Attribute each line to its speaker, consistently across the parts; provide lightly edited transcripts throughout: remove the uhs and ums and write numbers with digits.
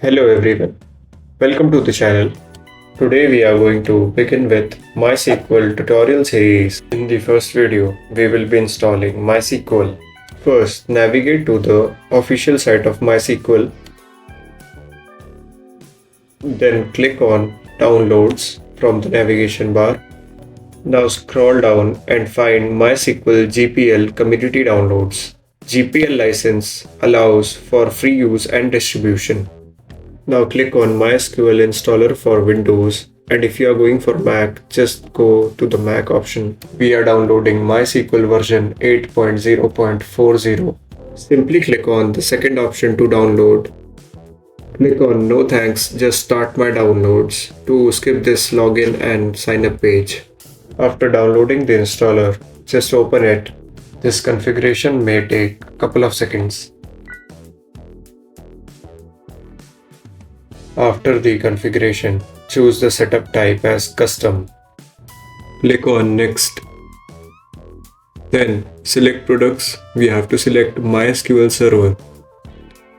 Speaker 1: Hello everyone, welcome to the channel. Today we are going to begin with MySQL tutorial series. In the first video, we will be installing MySQL. First, navigate to the official site of MySQL. Then click on Downloads from the navigation bar. Now scroll down and find MySQL GPL Community Downloads. GPL license allows for free use and distribution. Now click on MySQL installer for Windows, and if you are going for Mac, just go to the Mac option. We are downloading MySQL version 8.0.40. Simply click on the second option to download. Click on No thanks, just start my downloads to skip this login and sign up page. After downloading the installer, just open it. This configuration may take a couple of seconds. After the configuration, choose the setup type as custom. Click on next. Then select products. We have to select MySQL Server.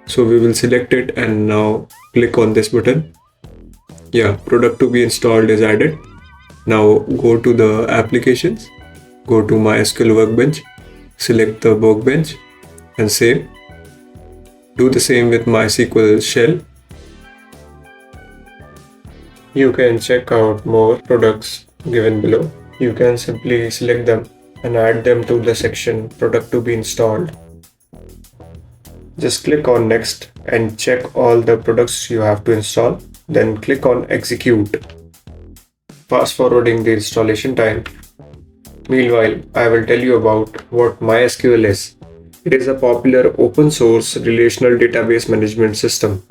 Speaker 1: So we will select it and now click on this button. Yeah, product to be installed is added. Now go to the applications. Go to MySQL Workbench. Select the Workbench and save. Do the same with MySQL Shell. You can check out more products given below. You can simply select them and add them to the section product to be installed. Just click on next and check all the products you have to install. Then click on execute. Fast forwarding the installation time. Meanwhile, I will tell you about what MySQL is. It is a popular open source relational database management system.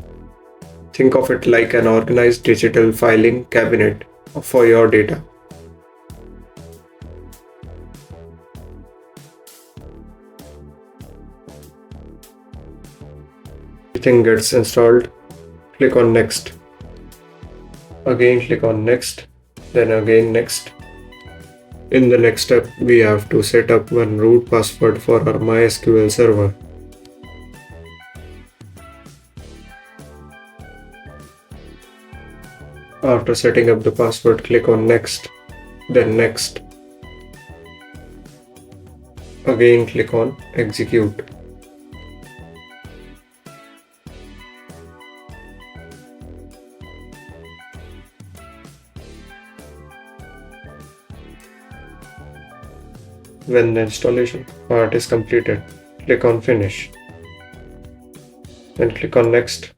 Speaker 1: Think of it like an organized digital filing cabinet for your data. Everything gets installed. Click on next. Again click on next. Then again next. In the next step, we have to set up one root password for our MySQL server. After setting up the password, click on next, then next. Again click on execute. When the installation part is completed, click on finish. Then click on next.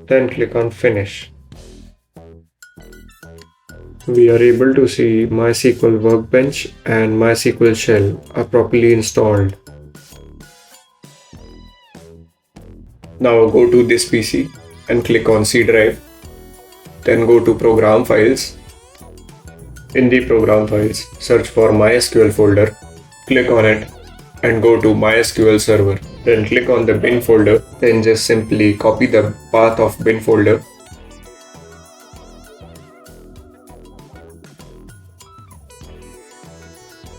Speaker 1: Then click on finish. We are able to see MySQL Workbench and MySQL Shell are properly installed. Now go to this PC and click on C drive. Then go to program files. In the program files, search for MySQL folder. Click on it and go to MySQL Server. Then click on the bin folder. Then just simply copy the path of bin folder.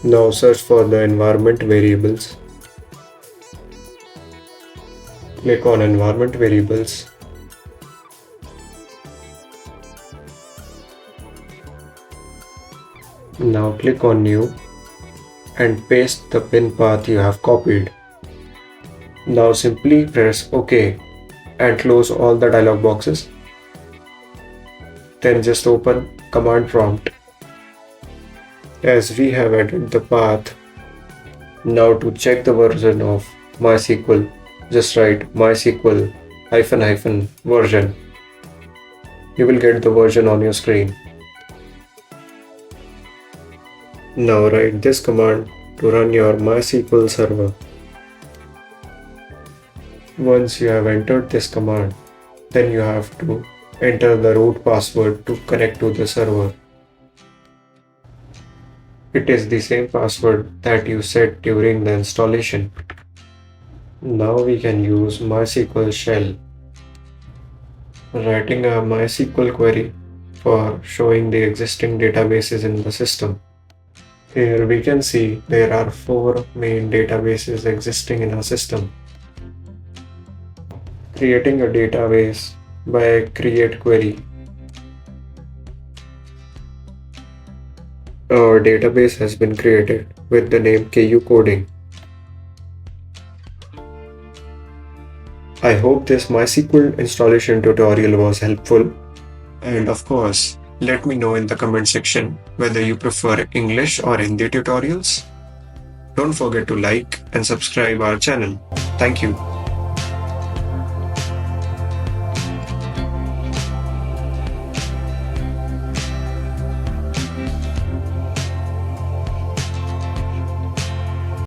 Speaker 1: Now search for the environment variables. Click on environment variables. Now click on new and paste the bin path you have copied. Now simply press OK and close all the dialog boxes. Then just open command prompt. As we have added the path, now to check the version of MySQL, just write MySQL --version. You will get the version on your screen. Now write this command to run your MySQL server. Once you have entered this command, then you have to enter the root password to connect to the server. It is the same password that you set during the installation. Now we can use MySQL Shell. Writing a MySQL query for showing the existing databases in the system. Here we can see there are 4 main databases existing in our system. creating a database by create query. Our database has been created with the name KU Coding. I hope this MySQL installation tutorial was helpful. And of course, let me know in the comment section whether you prefer English or Hindi tutorials. Don't forget to like and subscribe our channel. Thank you.